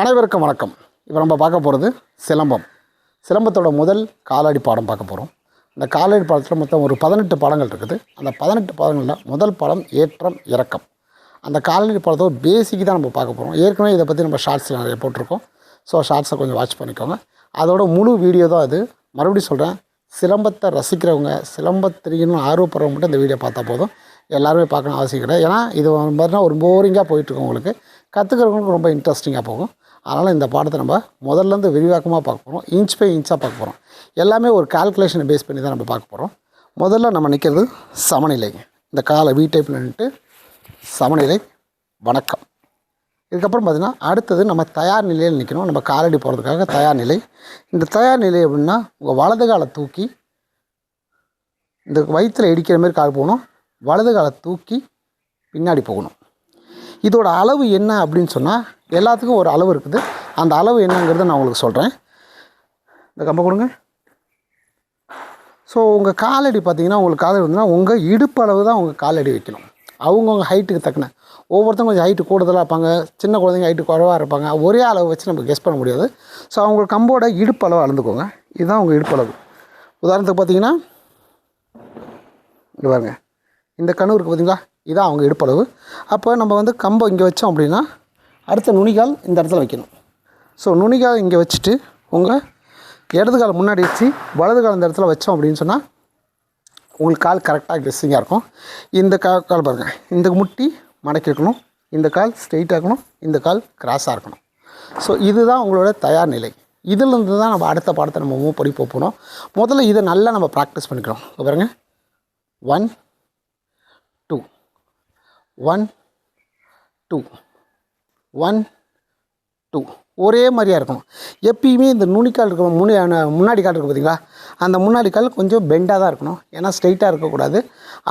அனைவருக்கும் வணக்கம். இப்போ நம்ம பார்க்க போகிறது சிலம்பம். சிலம்பத்தோட முதல் காலடி பாடம் பார்க்க போகிறோம். இந்த காலடி பாடத்தில் மொத்தம் ஒரு 18 பாடங்கள் இருக்குது. அந்த 18 பாடங்களில் முதல் பாடம் ஏற்றம் இறக்கம். அந்த காலடி பாடத்தை ஒரு பேசிக்கு தான் நம்ம பார்க்க போகிறோம். ஏற்கனவே இதை பற்றி நம்ம ஷார்ட்ஸில் நிறைய போட்டிருக்கோம். ஸோ ஷார்ட்ஸை கொஞ்சம் வாட்ச் பண்ணிக்கோங்க. அதோட முழு வீடியோ தான் அது. மறுபடியும் சொல்கிறேன், சிலம்பத்தை ரசிக்கிறவங்க, சிலம்பத்திரின்னு ஆர்வப்படுறவங்க மட்டும் இந்த வீடியோ பார்த்தா போதும். எல்லாருமே பார்க்கணும் அவசியம் கிடையாது. ஏன்னா இது பார்த்தீங்கன்னா ஒரு போரிங்காக போயிட்டுருக்கோம். உங்களுக்கு கற்றுக்கிறவங்களுக்கு ரொம்ப இன்ட்ரெஸ்டிங்காக போகும். அதனால் இந்த பாடத்தை நம்ம முதல்லேருந்து விரிவாக்கமாக பார்க்க போகிறோம். இன்ச் பை இன்ச்சாக பார்க்க போகிறோம். எல்லாமே ஒரு கால்குலேஷனை பேஸ் பண்ணி தான் நம்ம பார்க்க போகிறோம். முதல்ல நம்ம நிற்கிறது சமநிலை. இந்த காலை வி டைப்பில் நின்றுட்டு சமநிலை வணக்கம். இதுக்கப்புறம் பார்த்திங்கன்னா அடுத்தது நம்ம தயார் நிலையில் நிற்கணும். நம்ம காலடி போகிறதுக்காக தயார் நிலை. இந்த தயார் நிலை அப்படின்னா உங்கள் வலது காலை தூக்கி இந்த வயிற்றில் இடிக்கிற மாதிரி கால் போகணும். வலது காலை தூக்கி பின்னாடி போகணும். இதோட அளவு என்ன அப்படின்னு சொன்னால் எல்லாத்துக்கும் ஒரு அளவு இருக்குது. அந்த அளவு என்னங்கிறத நான் உங்களுக்கு சொல்கிறேன். இந்த கம்பை கொடுங்க. ஸோ உங்கள் காலடி பார்த்திங்கன்னா உங்களுக்கு காலடி வந்துன்னா உங்கள் இடுப்பு அளவு தான் உங்கள் காலடி வைக்கணும். அவங்கவுங்க ஹைட்டுக்கு தக்கன. ஒவ்வொருத்தவங்க கொஞ்சம் ஹைட்டு கூடுதலாக இருப்பாங்க, சின்ன குழந்தைங்க ஹைட்டு குறைவாக இருப்பாங்க. ஒரே அளவு வச்சு நம்ம கெஸ் பண்ண முடியாது. ஸோ அவங்க கம்போட இடுப்பு அளவு அளந்துக்கோங்க. இதுதான் உங்கள் இடுப்பு அளவு. உதாரணத்துக்கு பார்த்திங்கன்னா இங்கே பாருங்க, இந்த கணு இருக்குது பார்த்திங்களா, இதான் அவங்க இடுப்பளவு. அப்போ நம்ம வந்து கம்பை இங்கே வச்சோம் அப்படின்னா அடுத்த நுனிகால் இந்த இடத்துல வைக்கணும். ஸோ நுனிகால் இங்கே வச்சுட்டு உங்கள் இடது கால் முன்னாடி வச்சு வலது கால் இந்த இடத்துல வச்சோம் அப்படின்னு சொன்னால் உங்களுக்கு கால் கரெக்டாக கெஸ்ஸிங்காக இருக்கும். இந்த கால் பாருங்கள், இந்த முட்டி மடக்கி இருக்கணும், இந்த கால் ஸ்ட்ரெயிட்டாக இருக்கணும், இந்த கால் கிராஸாக இருக்கணும். ஸோ இதுதான் உங்களோட தயார் நிலை. இதிலேருந்து தான் நம்ம அடுத்த பாடத்தை நம்ம மூவ் பண்ணி போகணும். முதல்ல இதை நல்லா நம்ம ப்ராக்டிஸ் பண்ணிக்கிறோம். பாருங்கள், 1 2 1 2 1 2 ஒரே மாதிரியாக இருக்கணும். எப்பயுமே இந்த நுனிக்கால் இருக்க முன்னாடி கால் இருக்குது பார்த்திங்களா, அந்த முன்னாடி கால் கொஞ்சம் பெண்டாக தான் இருக்கணும். ஏன்னா ஸ்ட்ரைட்டாக இருக்கக்கூடாது.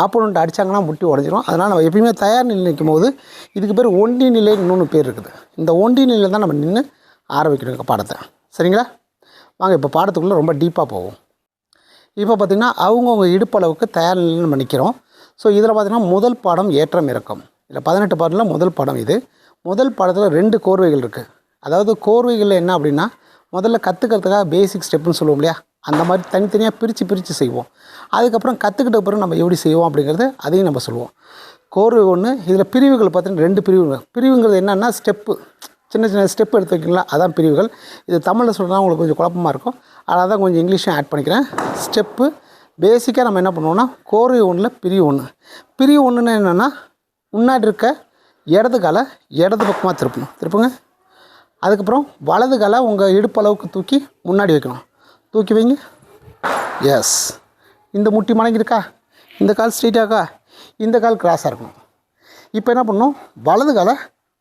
ஆப்போனண்ட் அடித்தாங்கன்னா முட்டி உடஞ்சிரும். அதனால் நம்ம எப்பயுமே தயார் நிலை நிற்கும் போது இதுக்கு பேர் ஒண்டி நிலை இன்னொன்று பேர் இருக்குது. இந்த ஒண்டி நிலையில் தான் நம்ம நின்று ஆரம்பிக்கணும் பாடத்தை. சரிங்களா? வாங்க இப்போ பாடத்துக்குள்ளே ரொம்ப டீப்பாக போவோம். இப்போ பார்த்திங்கன்னா அவங்கவுங்க இடுப்பளவுக்கு தயார் நிலையில் நம்ம நிற்கிறோம். ஸோ இதில் பார்த்திங்கன்னா முதல் பாடம் ஏற்றம் இறக்கம். இதில் 18 பாடத்தில் முதல் பாடம் இது. முதல் பாடத்தில் 2 கோர்வைகள் இருக்குது. அதாவது கோர்வைகளில் என்ன அப்படின்னா முதல்ல கற்றுக்கிறதுக்காக பேசிக் ஸ்டெப்புன்னு சொல்லுவோம் இல்லையா, அந்த மாதிரி தனித்தனியாக பிரித்து செய்வோம். அதுக்கப்புறம் கற்றுக்கிட்ட பிறகு நம்ம எப்படி செய்வோம் அப்படிங்கிறது அதையும் நம்ம சொல்லுவோம். கோர்வை 1. இதில் பிரிவுகள் பார்த்தீங்கன்னா 2 பிரிவுங்கிறது என்னென்னா ஸ்டெப்பு, சின்ன சின்ன ஸ்டெப் எடுத்து வைக்கிங்களா, அதான் பிரிவுகள். இது தமிழில் சொல்கிறதா உங்களுக்கு கொஞ்சம் குழப்பமாக இருக்கும். அதனால் தான் கொஞ்சம் இங்கிலீஷும் ஆட் பண்ணிக்கிறேன். ஸ்டெப்பு பேசிக்காக நம்ம என்ன பண்ணுவோம்னா கோர்வை 1ல் பிரிவு 1. பிரிவு 1ன்னு என்னென்னா முன்னாடி இருக்க இடது காலை இடது பக்கமாக திருப்புங்க. அதுக்கப்புறம் வலது காலை உங்கள் இடுப்பளவுக்கு தூக்கி முன்னாடி வைக்கணும். தூக்கி வைங்க. எஸ். இந்த முட்டி மடங்கியிருக்கா, இந்த கால் ஸ்ட்ரெயிட்டாக்கா, இந்த கால் கிராஸாக இருக்கணும். இப்போ என்ன பண்ணணும், வலது காலை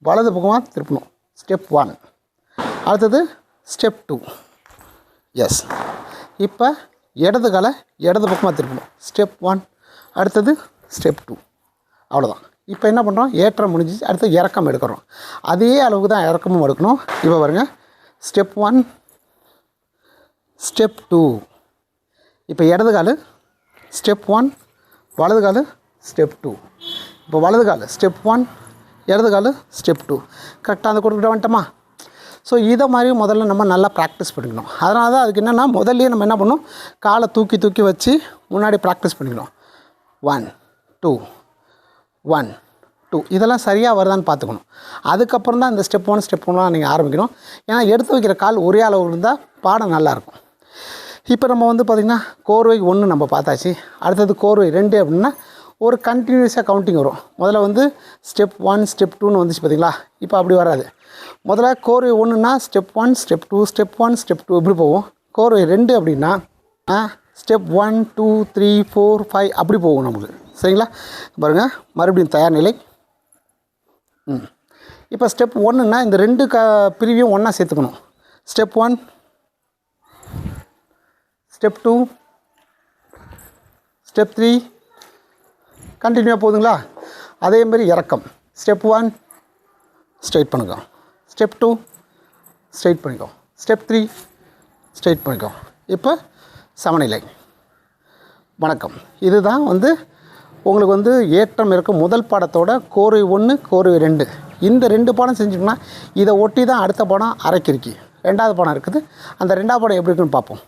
வலது பக்கமாக திருப்பணும். ஸ்டெப் 1. அடுத்தது ஸ்டெப் 2. எஸ். இப்போ இடது காலை இடது பக்கமாக திருப்பணும். ஸ்டெப் 1. அடுத்தது ஸ்டெப் 2. அவ்வளோதான். இப்போ என்ன பண்ணுறோம், ஏற்றம் முடிஞ்சிச்சு. அடுத்து இறக்கம் எடுக்கிறோம். அதே அளவுக்கு தான் இறக்கமும் எடுக்கணும். இப்போ பாருங்கள், ஸ்டெப் 1 ஸ்டெப் 2. இப்போ இடது கால் ஸ்டெப் 1, வலது கால் ஸ்டெப் 2. இப்போ வலது கால் ஸ்டெப் 1, இடது கால் ஸ்டெப் 2. கரெக்டாக அந்த கொடுத்துட்டு வந்துட்டோமா? ஸோ இதை மாதிரி முதல்ல நம்ம நல்லா ப்ராக்டிஸ் பண்ணிக்கணும். அதனால தான் அதுக்கு என்னென்னா முதல்லையே நம்ம என்ன பண்ணணும், காலை தூக்கி வச்சு முன்னாடி ப்ராக்டிஸ் பண்ணிக்கணும். 1 2 1 2 இதெல்லாம் சரியாக வருதான்னு பார்த்துக்கணும். அதுக்கப்புறம் தான் இந்த ஸ்டெப் 1 ஸ்டெப் 1 நீங்கள் ஆரம்பிக்கணும். ஏன்னா எடுத்து வைக்கிற கால் ஒரே அளவு இருந்தால் பாடம் நல்லாயிருக்கும். இப்போ நம்ம வந்து பார்த்திங்கன்னா கோர்வை 1 நம்ம பார்த்தாச்சு. அடுத்தது கோர்வை 2 அப்படின்னா ஒரு கண்டினியூஸாக கவுண்டிங் வரும். முதல்ல வந்து ஸ்டெப் 1 ஸ்டெப் 2ன்னு வந்துச்சு பார்த்திங்களா. இப்போ அப்படி வராது. முதல்ல கோர்வை 1ன்னா ஸ்டெப் 1 ஸ்டெப் 2 ஸ்டெப் 1 ஸ்டெப் 2 இப்படி போகும். கோர்வை 2 அப்படின்னா ஸ்டெப் 1 2 3 4 5 அப்படி போகும் நமக்கு. சரிங்களா? பாருங்கள், மறுபடியும் தயார் நிலை. இப்போ ஸ்டெப் 1ன்னா இந்த 2 பிரிவையும் ஒன்றா சேர்த்துக்கணும். ஸ்டெப் 1 ஸ்டெப் 2 ஸ்டெப் 3 கண்டினியூவாக போகுதுங்களா? அதேமாதிரி இறக்கம். ஸ்டெப் 1 ஸ்ட்ரைட் பண்ணிக்கோ, ஸ்டெப் 2 ஸ்ட்ரைட் பண்ணிக்கோ, ஸ்டெப் 3 ஸ்ட்ரைட் பண்ணிக்கோ. இப்போ சமநிலை வணக்கம். இதுதான் வந்து உங்களுக்கு வந்து ஏற்றம் இருக்கும் முதல் பாடத்தோட கோர்வை 1 கோர்வை 2 இந்த 2 பாடம் செஞ்சோம்னா இதை ஒட்டி தான் அடுத்த பாடம் அரைக்கிருக்கி 2வது பாடம் இருக்குது. அந்த 2வது பாடம் எப்படி இருக்குன்னு பார்ப்போம்.